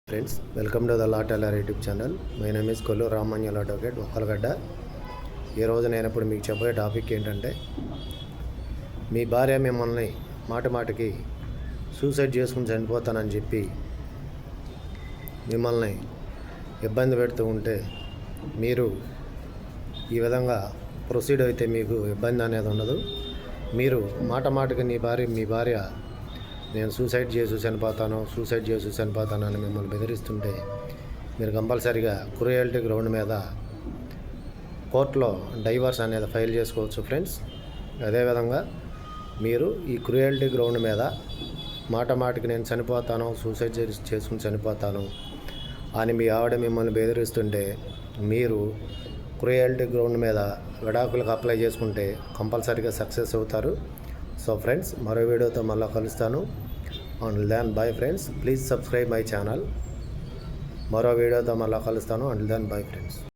Friends, welcome to the law tailor YouTube channel. My name is Kollu Ramanjal advocate, Okkalagadda. ఈరోజు నేను ఇప్పుడు మీకు చెప్పే టాపిక్ ఏంటంటే, మీ భార్య మిమ్మల్ని మాటికి సూసైడ్ చేసుకుని చనిపోతానని చెప్పి మిమ్మల్ని ఇబ్బంది పెడుతూ ఉంటే, మీరు ఈ విధంగా ప్రొసీడ్ అయితే మీకు ఇబ్బంది అనేది ఉండదు. మీరు మాటికి మీ భార్య నేను సూసైడ్ చేసి చనిపోతాను అని మిమ్మల్ని బెదిరిస్తుంటే, మీరు కంపల్సరీగా క్రూయల్టీ గ్రౌండ్ మీద కోర్టులో డైవర్స్ అనేది ఫైల్ చేసుకోవచ్చు ఫ్రెండ్స్. అదేవిధంగా మీరు ఈ క్రూయల్టీ గ్రౌండ్ మీద మాటికి నేను సూసైడ్ చేసుకుని చనిపోతాను అని మీ ఆవిడ మిమ్మల్ని బెదిరిస్తుంటే, మీరు క్రూయల్టీ గ్రౌండ్ మీద విడాకులకు అప్లై చేసుకుంటే కంపల్సరీగా సక్సెస్ అవుతారు. సో ఫ్రెండ్స్, మరో వీడియోతో మళ్ళీ కలుస్తాను. Until then bye friends, please subscribe my channel. మరో వీడియోతో మళ్ళీ కలుస్తాను. Until then bye friends.